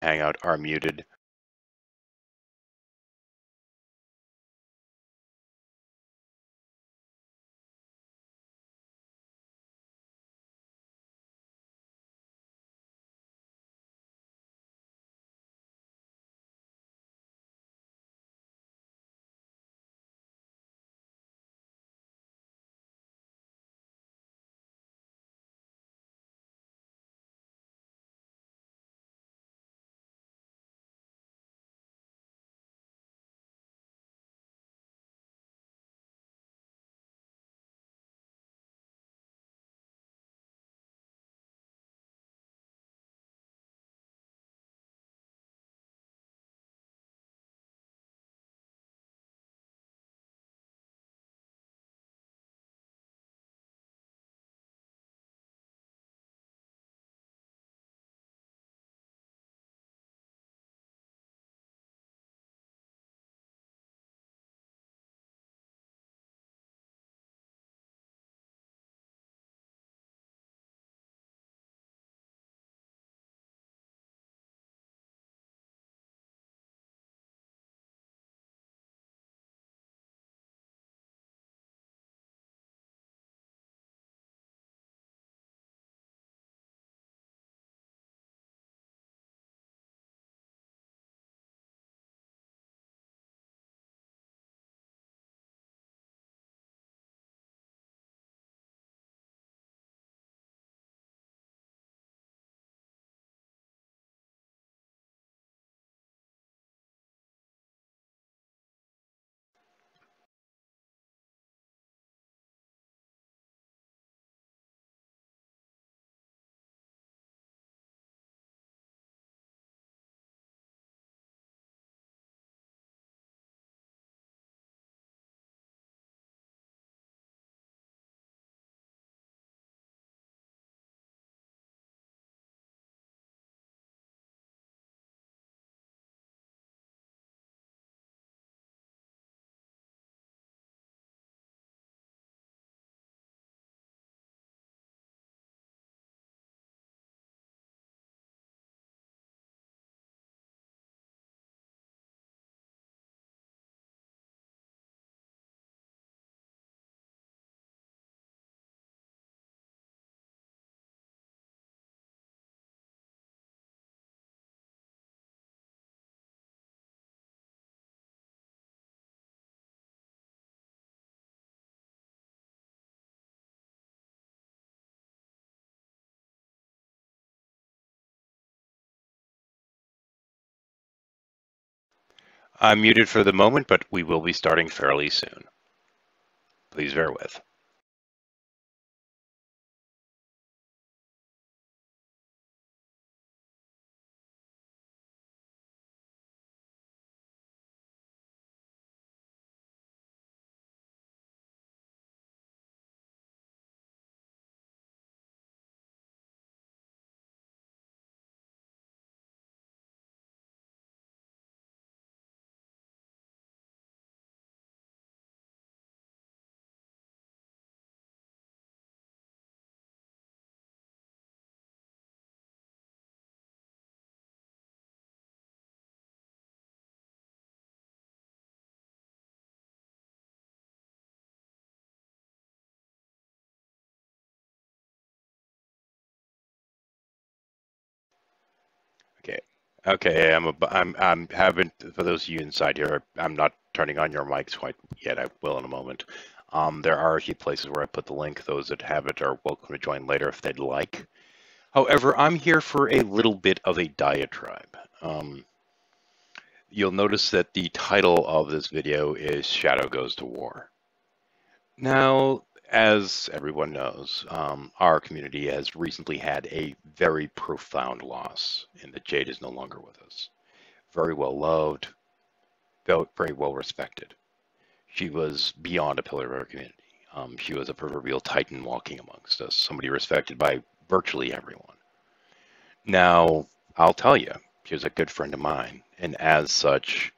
Hangout are muted. I'm muted for the moment, but we will be starting fairly soon. Please bear with. Okay. Okay, I'm having, for those of you inside here, I'm not turning on your mics quite yet. I will in a moment. There are a few places where I put the link. Those that have it are welcome to join later if they'd like. However, I'm here for a little bit of a diatribe. You'll notice that the title of this video is Shadow Goes to War. Now, as everyone knows, our community has recently had a very profound loss in that Jade is no longer with us. Very well loved, very well respected. She was beyond a pillar of our community. She was a proverbial titan walking amongst us, somebody respected by virtually everyone. Now, I'll tell you, she was a good friend of mine, and as such,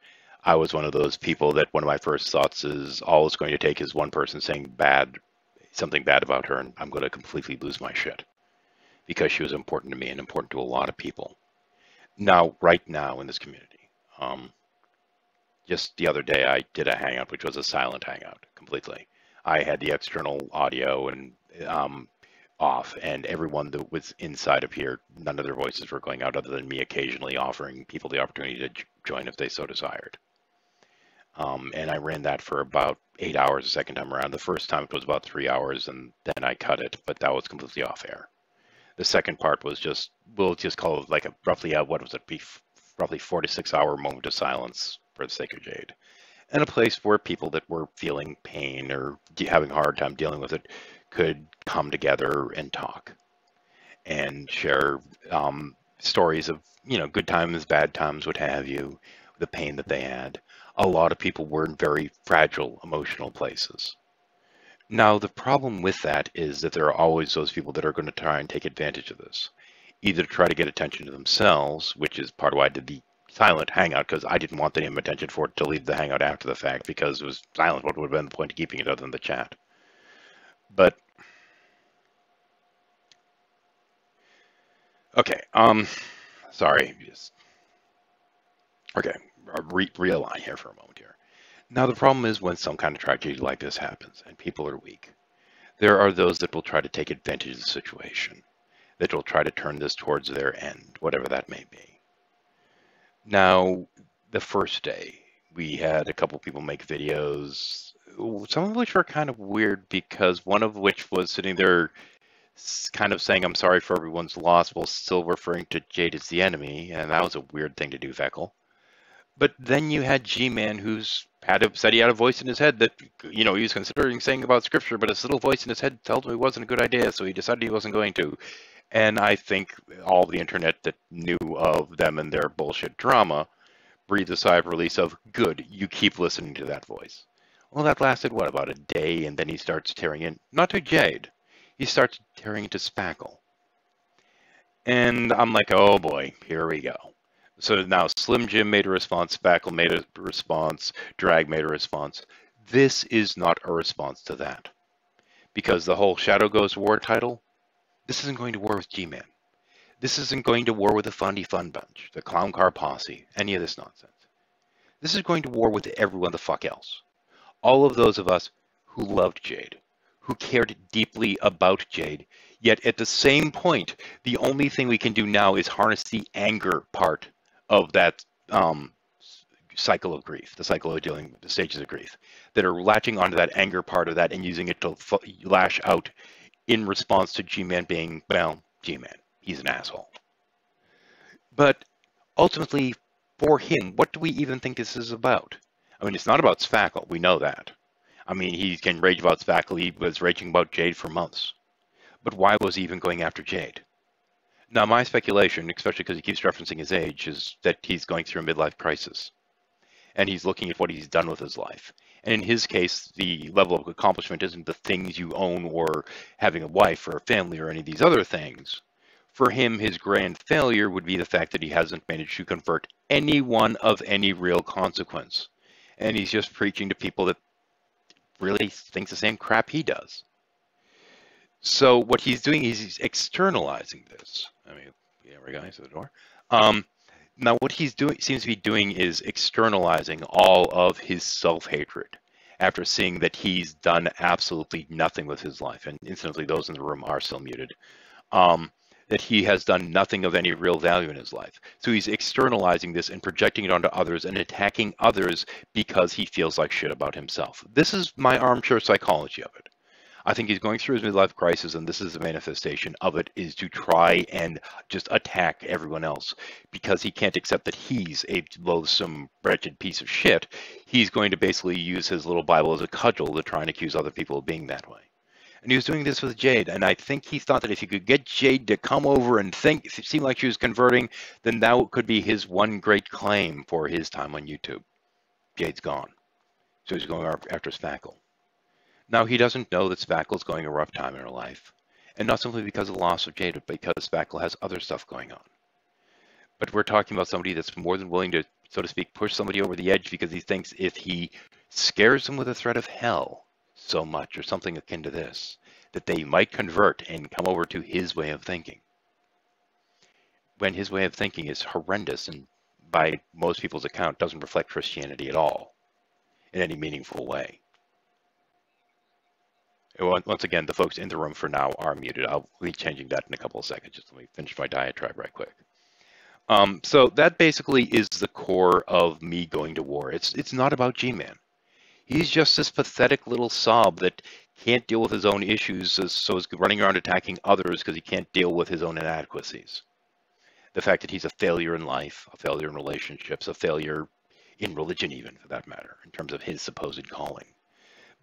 I was one of those people that one of my first thoughts is all it's going to take is one person saying something bad about her, and I'm going to completely lose my shit because she was important to me and important to a lot of people. Now, right now in this community, just the other day I did a hangout, which was a silent hangout completely. I had the external audio and off, and everyone that was inside of here, none of their voices were going out other than me occasionally offering people the opportunity to join if they so desired. And I ran that for about 8 hours the second time around. The first time it was about 3 hours, and then I cut it, but that was completely off air. The second part was just, we'll just call it like a roughly, what was it, roughly 4 to 6 hour moment of silence for the sake of Jade. And a place where people that were feeling pain or having a hard time dealing with it could come together and talk and share stories of, good times, bad times, what have you, the pain that they had. A lot of people were in very fragile emotional places. Now, the problem with that is that there are always those people that are going to try and take advantage of this, either to try to get attention to themselves, which is part of why I did the silent hangout, because I didn't want them attention for it to leave the hangout after the fact, because it was silent. What would have been the point of keeping it other than the chat? But okay, sorry, okay, realign here for a moment here. Now, the problem is when some kind of tragedy like this happens and people are weak, there are those that will try to take advantage of the situation, that will try to turn this towards their end, whatever that may be. Now, the first day, we had a couple people make videos, some of which were kind of weird because one of which was sitting there kind of saying, I'm sorry for everyone's loss, while still referring to Jade as the enemy, and that was a weird thing to do, Feckle. But then you had G-Man, who's said he had a voice in his head that, he was considering saying about scripture, but his little voice in his head told him it wasn't a good idea, so he decided he wasn't going to. And I think all the internet that knew of them and their bullshit drama breathed a sigh of release of, good, you keep listening to that voice. Well, that lasted, what, about a day, and then he starts tearing in, not to Jade, he starts tearing into Spackle. And I'm like, oh boy, here we go. So now Slim Jim made a response, Spackle made a response, Drag made a response. This is not a response to that. Because the whole Shadow Goes to War title, this isn't going to war with G-Man. This isn't going to war with the Fundy Fun Bunch, the Clown Car Posse, any of this nonsense. This is going to war with everyone the fuck else. All of those of us who loved Jade, who cared deeply about Jade, yet at the same point, the only thing we can do now is harness the anger part of that cycle of grief, the cycle of dealing with the stages of grief, that are latching onto that anger part of that and using it to lash out in response to G-Man being, well, G-Man. He's an asshole. But ultimately, for him, what do we even think this is about? I mean, it's not about Spackle. We know that. I mean, he can rage about Spackle. He was raging about Jade for months. But why was he even going after Jade? Now, my speculation, especially because he keeps referencing his age, is that he's going through a midlife crisis. And he's looking at what he's done with his life. And in his case, the level of accomplishment isn't the things you own or having a wife or a family or any of these other things. For him, his grand failure would be the fact that he hasn't managed to convert anyone of any real consequence. And he's just preaching to people that really think the same crap he does. So what he's doing is he's externalizing this. I mean, yeah, we got to the door. Now what he's doing seems to be doing is externalizing all of his self-hatred after seeing that he's done absolutely nothing with his life. And incidentally, those in the room are still muted. That he has done nothing of any real value in his life. So he's externalizing this and projecting it onto others and attacking others because he feels like shit about himself. This is my armchair psychology of it. I think he's going through his midlife crisis, and this is a manifestation of it, is to try and just attack everyone else because he can't accept that he's a loathsome, wretched piece of shit. He's going to basically use his little Bible as a cudgel to try and accuse other people of being that way. And he was doing this with Jade, and I think he thought that if he could get Jade to come over and seem like she was converting, then that could be his one great claim for his time on YouTube. Jade's gone. So he's going after Spackle. Now, he doesn't know that Spackle's going a rough time in her life, and not simply because of the loss of Jade, but because Spackle has other stuff going on. But we're talking about somebody that's more than willing to, so to speak, push somebody over the edge because he thinks if he scares them with a threat of hell so much, or something akin to this, that they might convert and come over to his way of thinking. when his way of thinking is horrendous and by most people's account doesn't reflect Christianity at all in any meaningful way. Once again, the folks in the room for now are muted. I'll be changing that in a couple of seconds. Just let me finish my diatribe right quick. So that basically is the core of me going to war. It's not about G-Man. He's just this pathetic little sob that can't deal with his own issues, so is running around attacking others because he can't deal with his own inadequacies. The fact that he's a failure in life, a failure in relationships, a failure in religion even, for that matter, in terms of his supposed calling.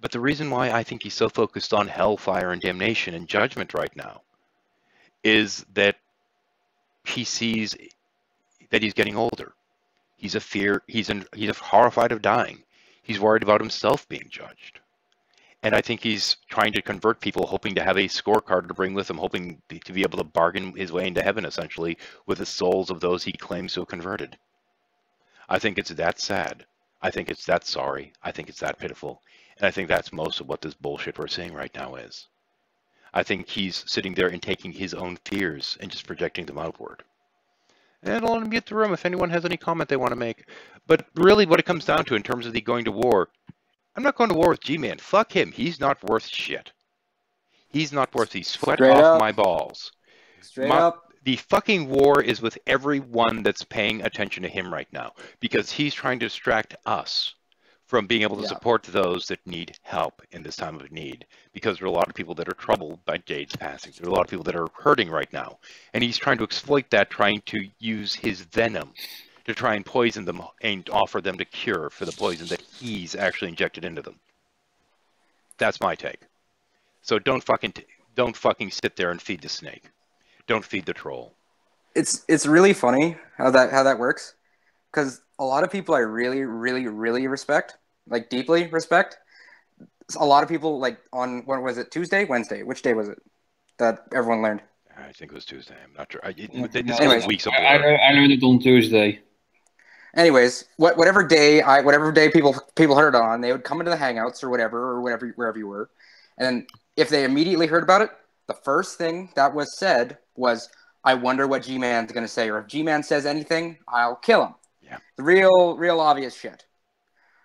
But the reason why I think he's so focused on hellfire and damnation and judgment right now is that he sees that he's getting older. He's horrified of dying. He's worried about himself being judged. And I think he's trying to convert people, hoping to have a scorecard to bring with him, hoping to be able to bargain his way into heaven, essentially, with the souls of those he claims to have converted. I think it's that sad. I think it's that sorry. I think it's that pitiful. And I think that's most of what this bullshit we're seeing right now is. I think he's sitting there and taking his own fears and just projecting them outward. And I'll unmute the room if anyone has any comment they want to make. But really what it comes down to in terms of the going to war, I'm not going to war with G-Man. Fuck him. He's not worth shit. He's not worth the sweat off my balls. Straight up. The fucking war is with everyone that's paying attention to him right now, because he's trying to distract us from being able to support those that need help in this time of need, because there are a lot of people that are troubled by Jade's passing. There are a lot of people that are hurting right now, and he's trying to exploit that, trying to use his venom to try and poison them and offer them the cure for the poison that he's actually injected into them. That's my take. So don't fucking sit there and feed the snake. Don't feed the troll. It's really funny how that works, because a lot of people I really, really, really respect, like deeply respect. A lot of people, like on, when was it, Tuesday, Wednesday? Which day was it that everyone learned? I think it was Tuesday. I'm not sure. Anyways, weeks of I learned it on Tuesday. Anyways, whatever day people heard it on, they would come into the Hangouts or wherever you were, and then if they immediately heard about it, the first thing that was said was, "I wonder what G-Man's going to say," or if G-Man says anything, I'll kill him. Yeah. The real obvious shit.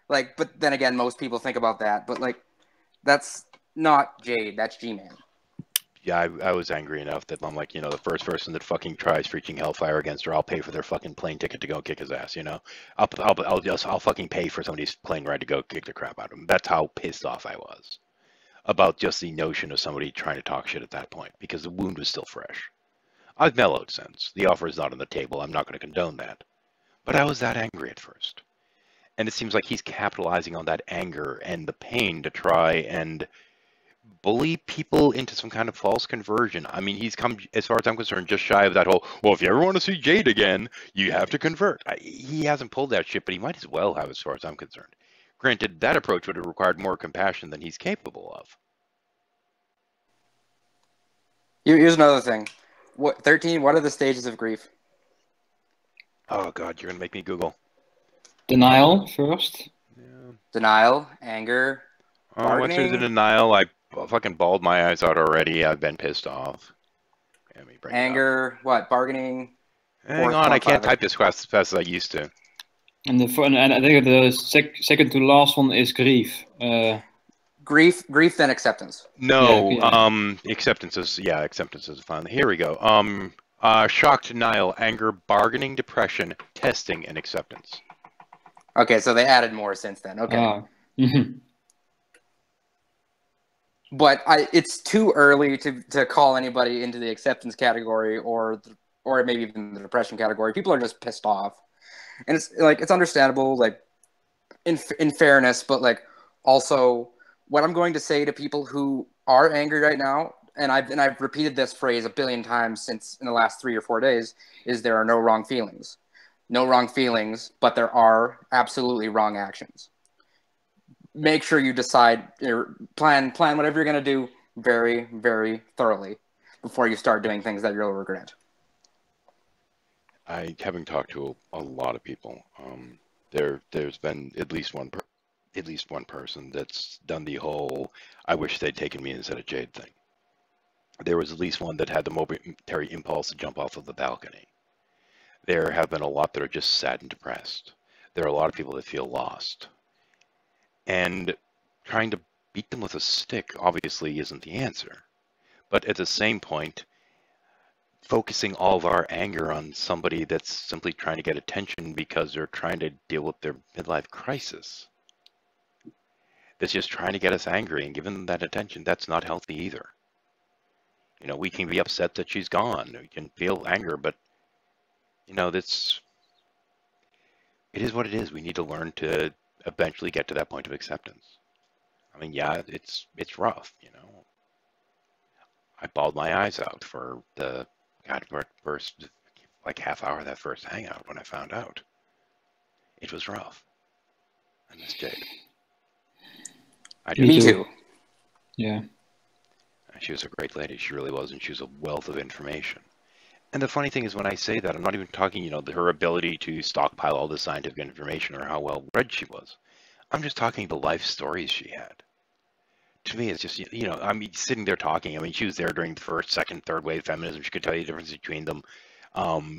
Like, but then again, most people think about that, but like, that's not Jade, that's G-Man. Yeah, I was angry enough that I'm like, the first person that fucking tries preaching hellfire against her, I'll pay for their fucking plane ticket to go kick his ass. I'll fucking pay for somebody's plane ride to go kick the crap out of him. That's how pissed off I was about just the notion of somebody trying to talk shit at that point, because the wound was still fresh. I've mellowed since. The offer is not on the table. I'm not going to condone that. But I was that angry at first. And it seems like he's capitalizing on that anger and the pain to try and bully people into some kind of false conversion. I mean, he's come, as far as I'm concerned, just shy of that whole, well, if you ever want to see Jade again, you have to convert. He hasn't pulled that shit, but he might as well have, as far as I'm concerned. Granted, that approach would have required more compassion than he's capable of. Here's another thing. 13, what are the stages of grief? Oh, God, you're going to make me Google. Denial first. Yeah. Denial, anger, once you're in denial, I fucking bawled my eyes out already. I've been pissed off. Anger, what? Bargaining? Hang on, I can't type this fast as I used to. And I think the second to last one is grief. Grief, then acceptance. No, yeah. Acceptance is fine. Here we go. Shock, denial, anger, bargaining, depression, testing, and acceptance. Okay, so they added more since then. Okay. But it's too early to call anybody into the acceptance category or maybe even the depression category. People are just pissed off, and it's understandable, like in fairness, but like also what I'm going to say to people who are angry right now, and I've repeated this phrase a billion times since in the last 3 or 4 days, is there are no wrong feelings. No wrong feelings, but there are absolutely wrong actions. Make sure you decide, plan whatever you're going to do very, very thoroughly before you start doing things that you'll regret. Having talked to a lot of people, there's been at least one person that's done the whole "I wish they'd taken me instead of Jade" thing. There was at least one that had the momentary impulse to jump off of the balcony. There have been a lot that are just sad and depressed. There are a lot of people that feel lost. And trying to beat them with a stick obviously isn't the answer. But at the same point, focusing all of our anger on somebody that's simply trying to get attention because they're trying to deal with their midlife crisis, that's just trying to get us angry and giving them that attention, that's not healthy either. You know, we can be upset that she's gone. We can feel anger, but, you know, it is what it is. We need to learn to eventually get to that point of acceptance. I mean, yeah, it's rough, you know. I bawled my eyes out for the first, like, half hour of that first hangout when I found out. It was rough. I miss Jade. Me too. Yeah. She was a great lady. She really was, and she was a wealth of information. And the funny thing is, when I say that, I'm not even talking, you know, her ability to stockpile all the scientific information or how well read she was. I'm just talking the life stories she had. To me, it's just, you know, I mean, sitting there talking. I mean, she was there during the first, second, third wave feminism. She could tell you the difference between them.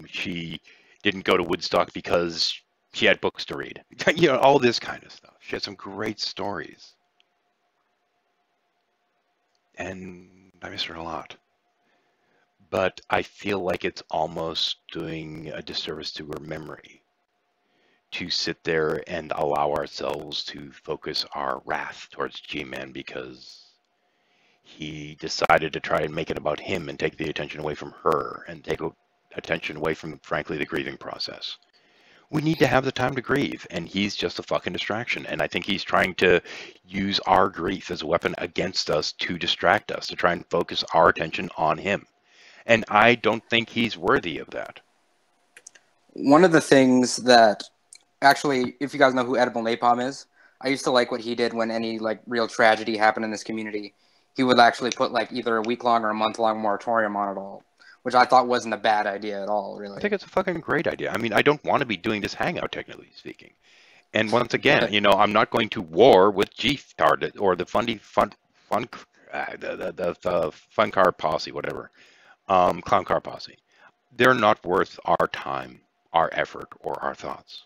She didn't go to Woodstock because she had books to read. You know, all this kind of stuff. She had some great stories. And I miss her a lot. But I feel like it's almost doing a disservice to her memory to sit there and allow ourselves to focus our wrath towards G-Man because he decided to try and make it about him and take the attention away from her and take attention away from, frankly, the grieving process. We need to have the time to grieve, and he's just a fucking distraction. And I think he's trying to use our grief as a weapon against us to distract us, to try and focus our attention on him. And I don't think he's worthy of that. One of the things that, actually, if you guys know who Edible Napalm is, I used to like what he did when any, like, real tragedy happened in this community. He would actually put, like, either a week-long or a month-long moratorium on it all, which I thought wasn't a bad idea at all, really. I think it's a fucking great idea. I mean, I don't want to be doing this hangout, technically speaking. And once again, you know, I'm not going to war with G-Tard or the Fun Car Posse, whatever. Clown Car Posse. They're not worth our time, our effort, or our thoughts.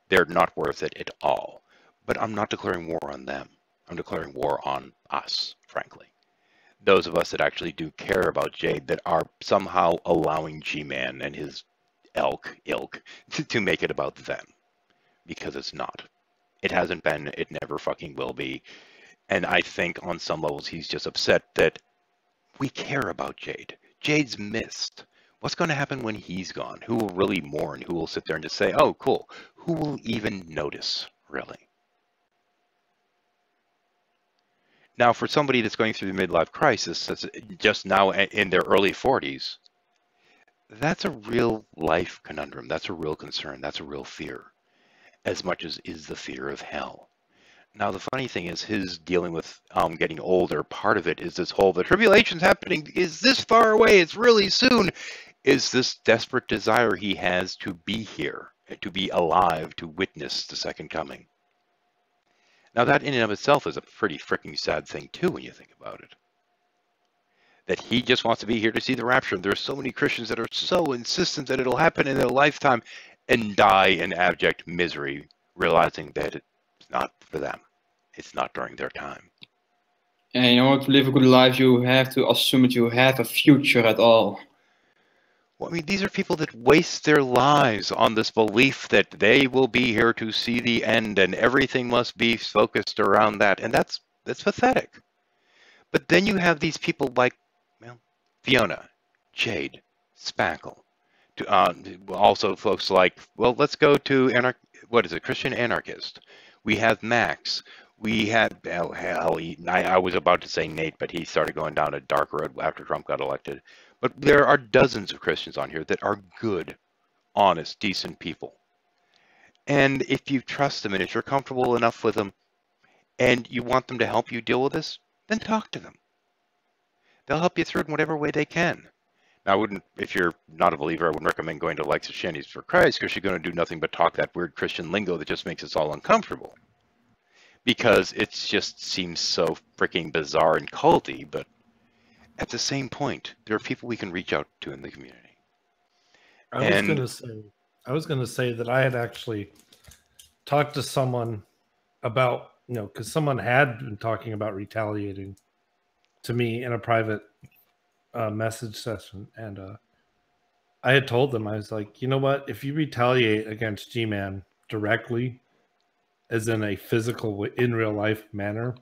They're not worth it at all. But I'm not declaring war on them. I'm declaring war on us, frankly. Those of us that actually do care about Jade, that are somehow allowing G-Man and his ilk to make it about them. Because it's not. It hasn't been, it never fucking will be. And I think on some levels he's just upset that we care about Jade. Jade's missed. What's going to happen when he's gone? Who will really mourn? Who will sit there and just say, oh, cool. Who will even notice, really? Now, for somebody that's going through the midlife crisis, that's just now in their early 40s, that's a real life conundrum. That's a real concern. That's a real fear, as much as is the fear of hell. Now, the funny thing is, his dealing with getting older, part of it is this whole, the tribulation's happening, is this far away, it's really soon, is this desperate desire he has to be here, to be alive, to witness the second coming. Now, that in and of itself is a pretty freaking sad thing, too, when you think about it. That he just wants to be here to see the rapture. There are so many Christians that are so insistent that it'll happen in their lifetime and die in abject misery, realizing that it's not for them. It's not during their time. And in order to live a good life, you have to assume that you have a future at all. Well, I mean, these are people that waste their lives on this belief that they will be here to see the end and everything must be focused around that. And that's pathetic. But then you have these people like, well, Fiona, Jade, Spackle. Also folks like, well, let's go to Christian Anarchist. We have Max. We had, I was about to say Nate, but he started going down a dark road after Trump got elected. But there are dozens of Christians on here that are good, honest, decent people. And if you trust them and if you're comfortable enough with them and you want them to help you deal with this, then talk to them. They'll help you through it in whatever way they can. Now, I wouldn't, if you're not a believer, I wouldn't recommend going to Likes of Shanties for Christ because you're going to do nothing but talk that weird Christian lingo that just makes us all uncomfortable. Because it just seems so freaking bizarre and culty, but at the same point, there are people we can reach out to in the community. And I was gonna say that I had actually talked to someone about, because someone had been talking about retaliating to me in a private message session, and I had told them, I was like, you know what? If you retaliate against G-Man directly, as in a physical, in real life manner,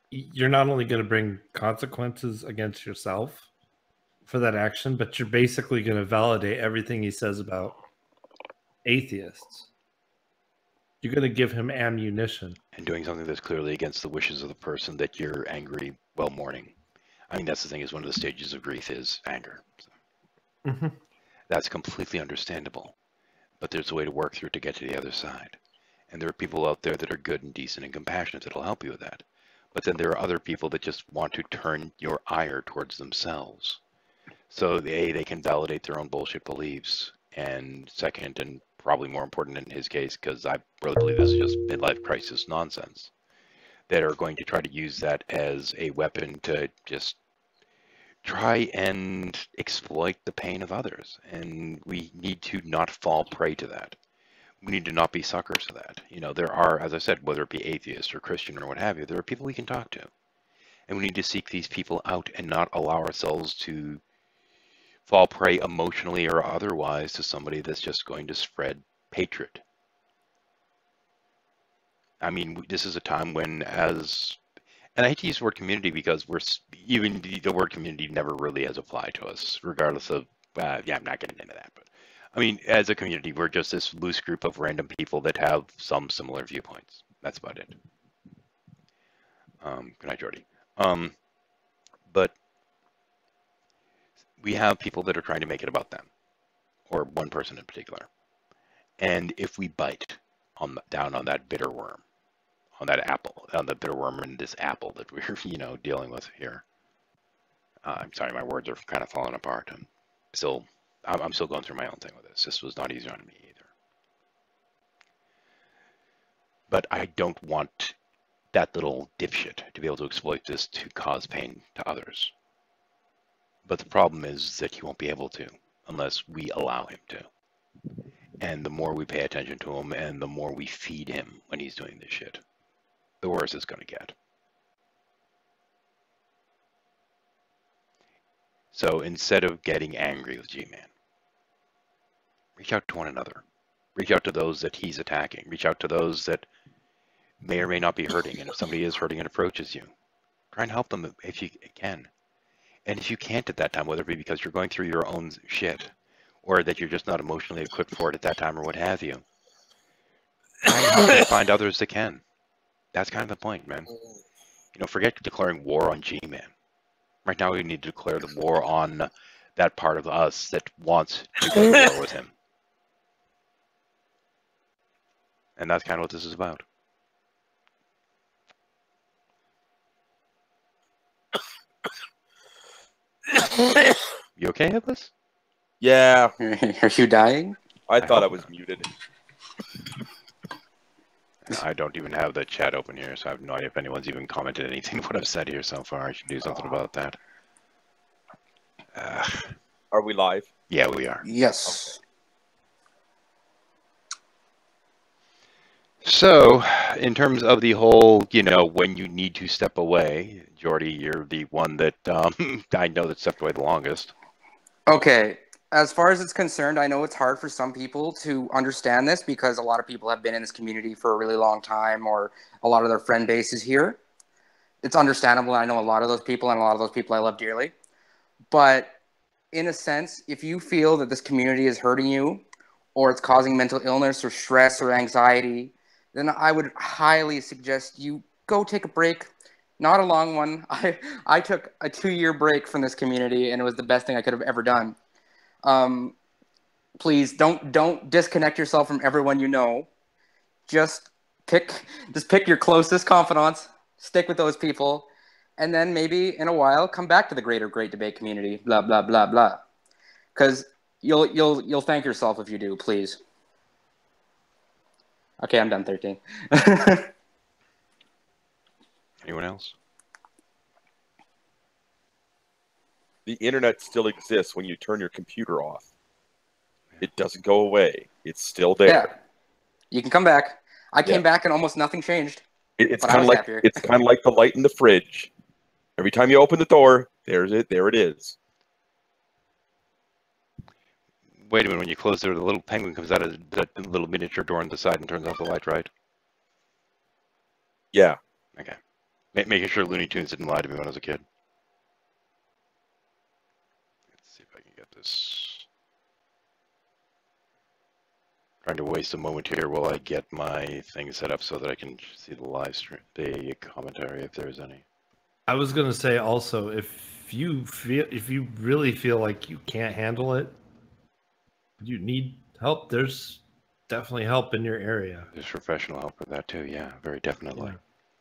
you're not only going to bring consequences against yourself for that action, but you're basically going to validate everything he says about atheists. You're going to give him ammunition. And doing something that's clearly against the wishes of the person that you're angry while mourning. I mean, that's the thing, is one of the stages of grief is anger. So that's completely understandable. But there's a way to work through to get to the other side. And there are people out there that are good and decent and compassionate that'll help you with that. But then there are other people that just want to turn your ire towards themselves. So they can validate their own bullshit beliefs. And second, and probably more important in his case, because I really believe this is just midlife crisis nonsense, that are going to try to use that as a weapon to just try and exploit the pain of others. And we need to not fall prey to that. We need to not be suckers to that. There are, as I said, whether it be atheist or Christian or what have you, there are people we can talk to. And we need to seek these people out and not allow ourselves to fall prey emotionally or otherwise to somebody that's just going to spread hatred. I mean, this is a time when, and I hate to use the word community because even the word community never really has applied to us, regardless of, I'm not getting into that, but I mean, as a community, we're just this loose group of random people that have some similar viewpoints. That's about it. Good night, Jordy. But we have people that are trying to make it about them, or one person in particular. And if we bite down on that bitter worm, on that apple, on the bitter worm in this apple that we're, dealing with here. I'm sorry, my words are kind of falling apart. I'm still going through my own thing with this. This was not easy on me either. But I don't want that little dipshit to be able to exploit this to cause pain to others. But the problem is that he won't be able to unless we allow him to. And the more we pay attention to him and the more we feed him when he's doing this shit, the worse it's going to get. So instead of getting angry with G-Man, reach out to one another. Reach out to those that he's attacking. Reach out to those that may or may not be hurting. And if somebody is hurting and approaches you, try and help them if you can. And if you can't at that time, whether it be because you're going through your own shit or that you're just not emotionally equipped for it at that time or what have you, try and find others that can. That's kind of the point, man. Forget declaring war on G-Man. Right now we need to declare the war on that part of us that wants to go to war with him. And that's kind of what this is about. You okay, Hippus? Yeah. Are you dying? I thought I was muted. I don't even have the chat open here, so I have no idea if anyone's even commented anything what I've said here so far. I should do something about that. Are we live? Yeah, we are. Yes. Okay. So, in terms of the whole, when you need to step away, Jordy, you're the one that I know that stepped away the longest. Okay. As far as it's concerned, I know it's hard for some people to understand this because a lot of people have been in this community for a really long time, or a lot of their friend base is here. It's understandable. I know a lot of those people, and a lot of those people I love dearly. But in a sense, if you feel that this community is hurting you, or it's causing mental illness or stress or anxiety, then I would highly suggest you go take a break. Not a long one. I took a 2-year break from this community, and it was the best thing I could have ever done. Please don't disconnect yourself from everyone you know. Just pick your closest confidants, stick with those people, and then maybe in a while come back to the greater Great Debate community. Blah blah blah blah. Because you'll thank yourself if you do. Please. Okay, I'm done. 13. Anyone else? The internet still exists when you turn your computer off. It doesn't go away. It's still there. Yeah, you can come back. I Yeah. came back and almost nothing changed. It's But I kind of was like happier. it's kind of like the light in the fridge. Every time you open the door, there it is. Wait a minute, when you close the door, the little penguin comes out of the little miniature door on the side and turns off the light, right? Yeah. Okay. Making sure Looney Tunes didn't lie to me when I was a kid. Let's see if I can get this. Trying to waste a moment here while I get my thing set up so that I can see the live stream, the commentary, if there's any. I was gonna say also, if you really feel like you can't handle it, you need help. There's definitely help in your area. There's professional help for that too. Yeah, very definitely. Yeah.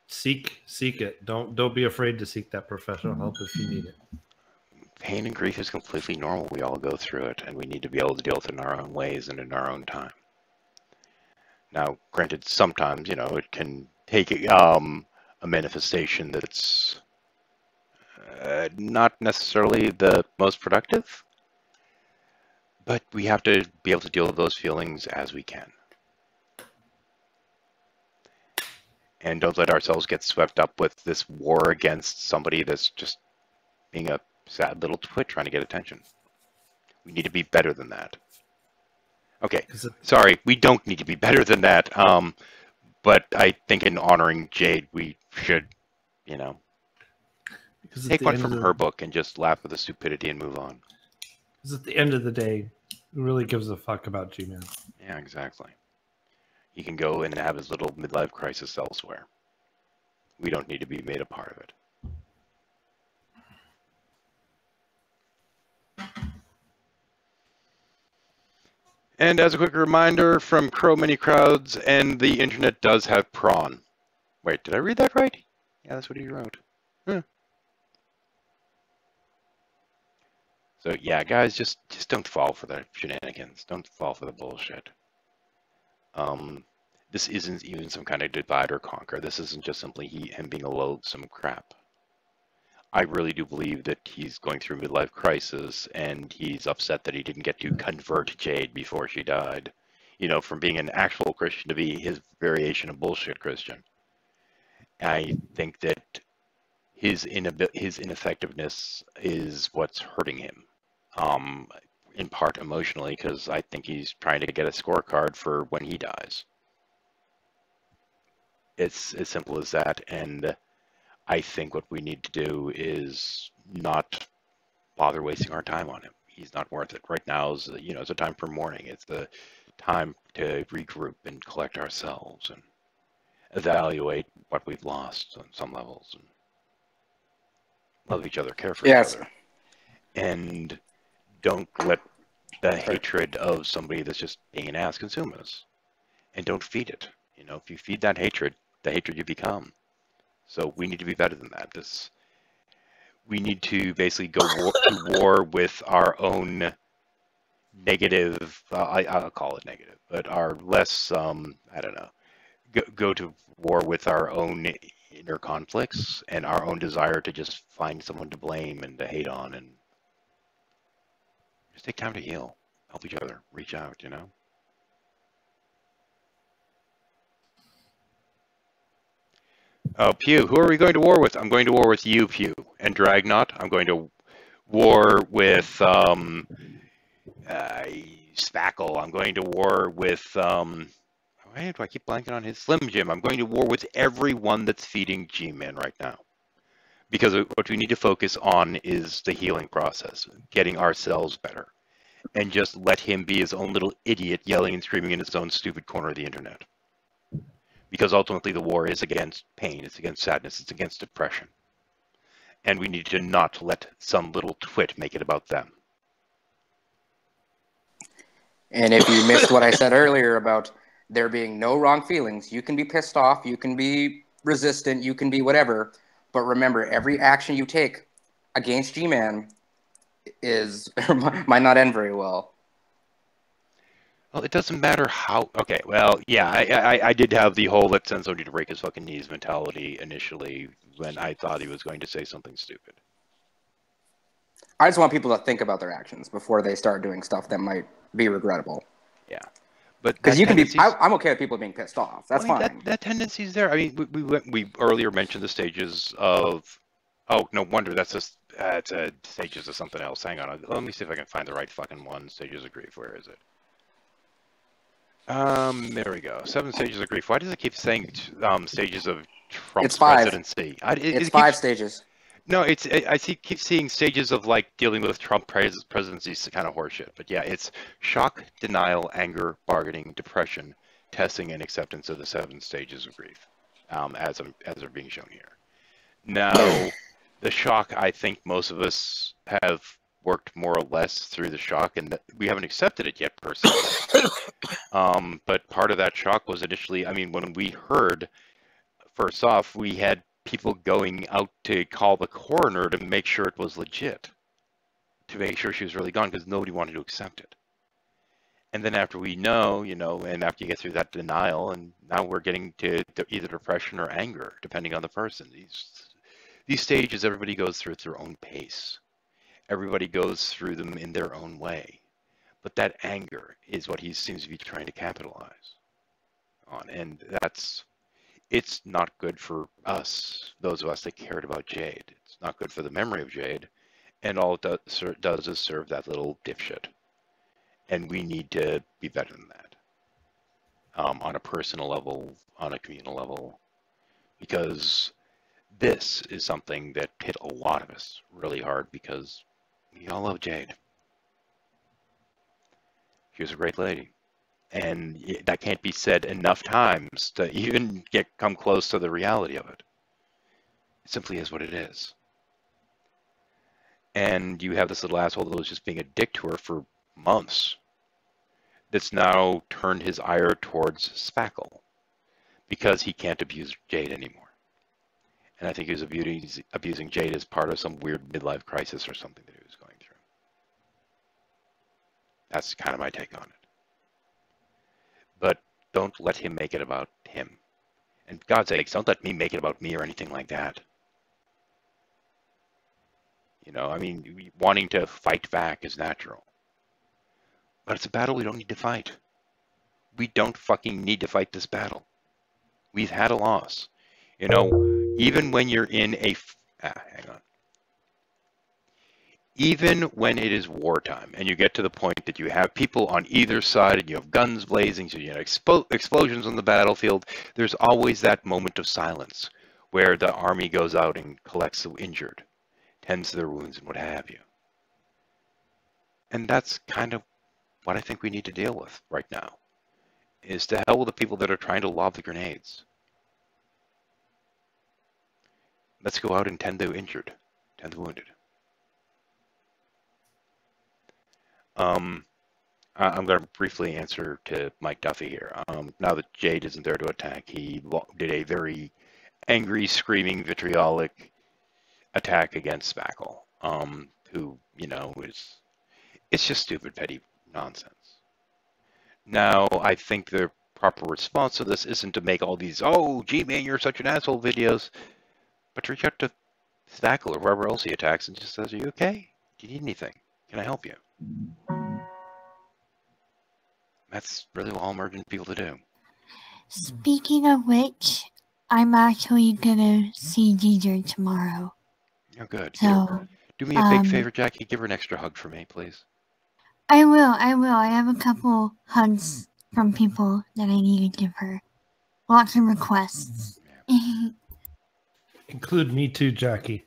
Seek it. Don't be afraid to seek that professional help if you need it. Pain and grief is completely normal. We all go through it, and we need to be able to deal with it in our own ways and in our own time. Now, granted, sometimes, you know, it can take a manifestation that's not necessarily the most productive, but we have to be able to deal with those feelings as we can. And don't let ourselves get swept up with this war against somebody that's just being a sad little twit trying to get attention. We need to be better than that. Okay, sorry, we don't need to be better than that. But I think in honoring Jade, we should, you know, take one from her book and just laugh at the stupidity and move on. Because at the end of the day, who really gives a fuck about G-Man? Yeah, exactly. He can go and have his little midlife crisis elsewhere. We don't need to be made a part of it. And as a quick reminder from Crow Mini Crowds, and the internet does have prawn. Wait, did I read that right? Yeah, that's what he wrote. So yeah, guys, just don't fall for the shenanigans. Don't fall for the bullshit. This isn't even some kind of divide or conquer. This isn't just simply him being a loathsome crap. I really do believe that he's going through a midlife crisis, and he's upset that he didn't get to convert Jade before she died. You know, from being an actual Christian to be his variation of bullshit Christian. I think that his ineffectiveness is what's hurting him. In part emotionally, because I think he's trying to get a scorecard for when he dies. It's as simple as that, and I think what we need to do is not bother wasting our time on him. He's not worth it. Right now is, you know, it's a time for mourning. It's the time to regroup and collect ourselves and evaluate what we've lost on some levels and love each other, care for each other. And don't let the hatred of somebody that's just being an ass consume us. And don't feed it. You know, if you feed that hatred, the hatred you become. So we need to be better than that. We need to basically go to war with our own negative, I'll call it negative, but our less, I don't know, go to war with our own inner conflicts and our own desire to just find someone to blame and to hate on, and just take time to heal, help each other, reach out, you know? Oh, Pew, who are we going to war with? I'm going to war with you, Pew. And Dragnot, I'm going to war with Spackle. I'm going to war with, why do I keep blanking on his Slim Jim? I'm going to war with everyone that's feeding G-Man right now. Because what we need to focus on is the healing process, getting ourselves better. And just let him be his own little idiot yelling and screaming in his own stupid corner of the internet. Because ultimately the war is against pain, it's against sadness, it's against depression. And we need to not let some little twit make it about them. And if you missed what I said earlier about there being no wrong feelings, you can be pissed off, you can be resistant, you can be whatever. But remember, every action you take against G-Man might not end very well. Well, it doesn't matter how. Okay, well, yeah, I did have the whole "let's send somebody to break his fucking knees" mentality initially when I thought he was going to say something stupid. I just want people to think about their actions before they start doing stuff that might be regrettable. Yeah, but Because that you can be, tendency's- I'm okay with people being pissed off. That's I mean, fine. that tendency's there. I mean, we earlier mentioned the stages of. Oh, no wonder that's just it's stages of something else. Hang on, let me see if I can find the right fucking one. Stages of grief. Where is it? There we go. 7 stages of grief. Why does it keep saying stages of Trump's It's 5. presidency? It's It 5 keeps, stages. no, keep seeing stages of like dealing with Trump presidency kind of horseshit. But yeah, it's shock, denial, anger, bargaining, depression, testing, and acceptance of the 7 stages of grief, as are being shown here. Now, the shock, I think most of us have worked more or less through the shock, and that we haven't accepted it yet personally. But part of that shock was initially, I mean, when we heard, first off, we had people going out to call the coroner to make sure it was legit, to make sure she was really gone, because nobody wanted to accept it. And then after we know, and after you get through that denial, and now we're getting to either depression or anger, depending on the person. These stages, everybody goes through at their own pace. Everybody goes through them in their own way. But that anger is what he seems to be trying to capitalize on. And it's not good for us, those of us that cared about Jade. It's not good for the memory of Jade. And all it does is serve that little dipshit. And we need to be better than that. On a personal level, on a communal level. Because this is something that hit a lot of us really hard, because we all love Jade. She was a great lady. And that can't be said enough times to even come close to the reality of it. It simply is what it is. And you have this little asshole that was just being a dick to her for months, that's now turned his ire towards Spackle because he can't abuse Jade anymore. And I think he was abusing Jade as part of some weird midlife crisis or something that he was going through. That's kind of my take on it. But don't let him make it about him. And for God's sakes, don't let me make it about me or anything like that. I mean, wanting to fight back is natural. But it's a battle we don't need to fight. We don't fucking need to fight this battle. We've had a loss. Even when you're in hang on. Even when it is wartime and you get to the point that you have people on either side and you have guns blazing, so you have explosions on the battlefield, there's always that moment of silence where the army goes out and collects the injured, tends to their wounds and what have you. And that's kind of what I think we need to deal with right now, is to hell with the people that are trying to lob the grenades. Let's go out and tend the injured, tend the wounded. I'm going to briefly answer to Mike Duffy here. Now that Jade isn't there to attack, he did a very angry, screaming, vitriolic attack against Spackle, who, it's just stupid, petty nonsense. Now, I think the proper response to this isn't to make all these, oh, G-Man, you're such an asshole videos, but to reach out to Spackle or whoever else he attacks and just says, are you okay? Do you need anything? Can I help you? That's really all I'm urging people to do. Speaking of which, I'm actually gonna see Ginger tomorrow. Oh, good. So, do me a big favor, Jackie. Give her an extra hug for me, please. I will. I have a couple hugs from people that I need to give her. Lots of requests. Include me too, Jackie.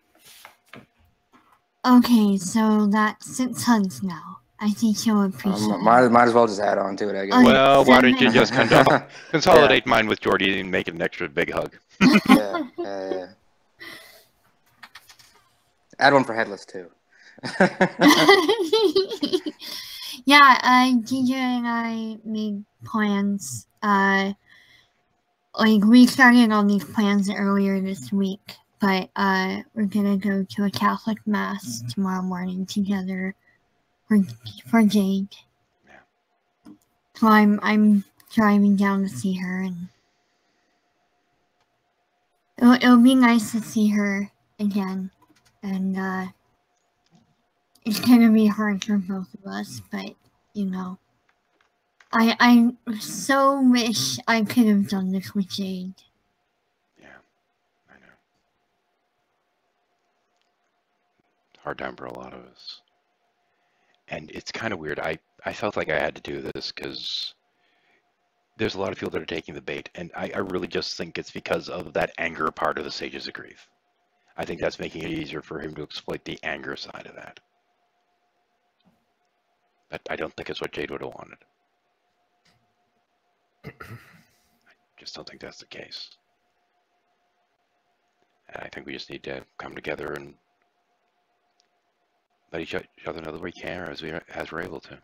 Okay, so that's 6 hugs now. I think she'll appreciate it. Might as well just add on to it, I guess. Well, why don't you just consolidate mine with Jordy and make it an extra big hug? Yeah. Add one for Headless, too. Yeah, Ginger and I made plans. We started on these plans earlier this week, but we're gonna go to a Catholic mass tomorrow morning together for Jade. Yeah. So I'm driving down to see her, and it'll be nice to see her again, and it's gonna be hard for both of us, but you know, I so wish I could have done this with Jade. Yeah, I know. Hard time for a lot of us. And it's kind of weird. I felt like I had to do this because there's a lot of people that are taking the bait, and I really just think it's because of that anger part of the Sages of Grief. I think that's making it easier for him to exploit the anger side of that. But I don't think it's what Jade would have wanted. I just don't think that's the case. And I think we just need to come together and let each other know that we care as we're able to.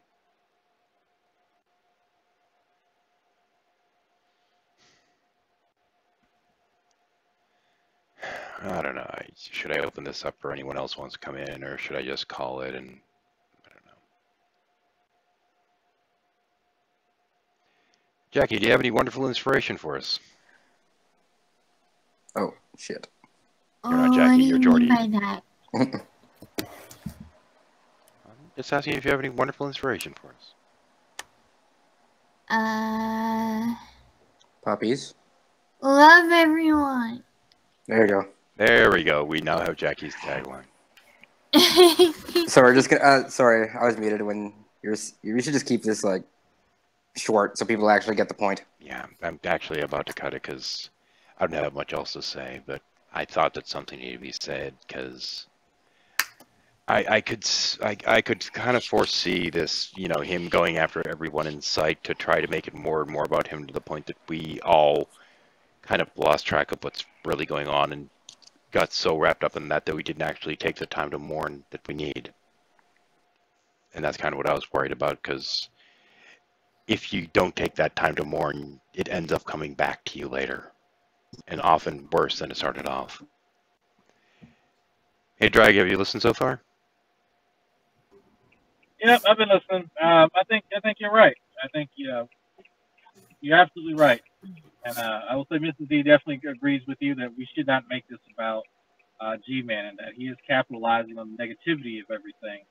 I don't know. Should I open this up for anyone else wants to come in, or should I just call it? And I don't know. Jackie, do you have any wonderful inspiration for us? Oh shit. You're not Oh, Jackie, what do you're you Jordy. mean by that? I'm just asking if you have any wonderful inspiration for us. Puppies. Love everyone. There you go. There we go. We now have Jackie's tagline. So we're just gonna. Sorry, I was muted when you should just keep this like short so people actually get the point. Yeah, I'm actually about to cut it because I don't have much else to say, but I thought that something needed to be said because I could kind of foresee this, you know, him going after everyone in sight to try to make it more and more about him to the point that we all kind of lost track of what's really going on and got so wrapped up in that we didn't actually take the time to mourn that we need. And that's kind of what I was worried about, because if you don't take that time to mourn, it ends up coming back to you later, and often worse than it started off. Hey, Drag, have you listened so far? Yep, I've been listening. I think you're right. I think you're absolutely right. And I will say Mrs. D definitely agrees with you that we should not make this about G-Man, and that he is capitalizing on the negativity of everything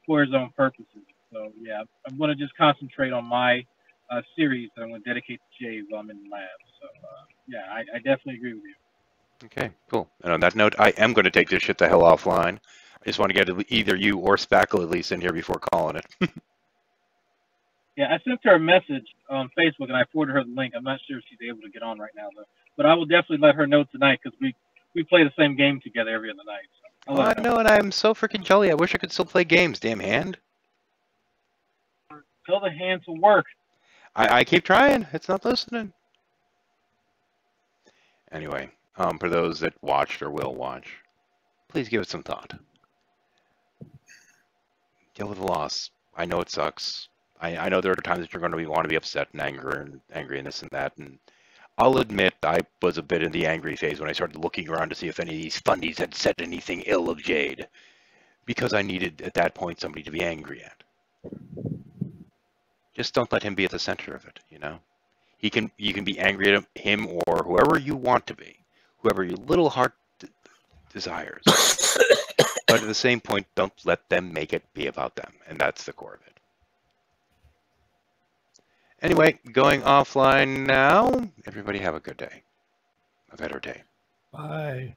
for his own purposes. So yeah, I'm going to just concentrate on my series that I'm going to dedicate to Jade while I'm in the lab. So yeah, I definitely agree with you. Okay, cool. And on that note, I am going to take this shit the hell offline. I just want to get either you or Spackle at least in here before calling it. Yeah, I sent her a message on Facebook, and I forwarded her the link. I'm not sure if she's able to get on right now, though. But I will definitely let her know tonight, because we play the same game together every other night. So Oh, I know, and I'm so freaking jelly. I wish I could still play games, damn hand. Tell the hand to work. I keep trying. It's not listening. Anyway, for those that watched or will watch, please give it some thought. Deal with the loss. I know it sucks. I know there are times that you're going to want to be upset and angry and this and that. And I'll admit I was a bit in the angry phase when I started looking around to see if any of these fundies had said anything ill of Jade, because I needed at that point somebody to be angry at. Just don't let him be at the center of it, you know? You can be angry at him or whoever you want to be, whoever your little heart desires. But at the same point, don't let them make it be about them, and that's the core of it. Anyway, going offline now. Everybody have a good day. A better day. Bye.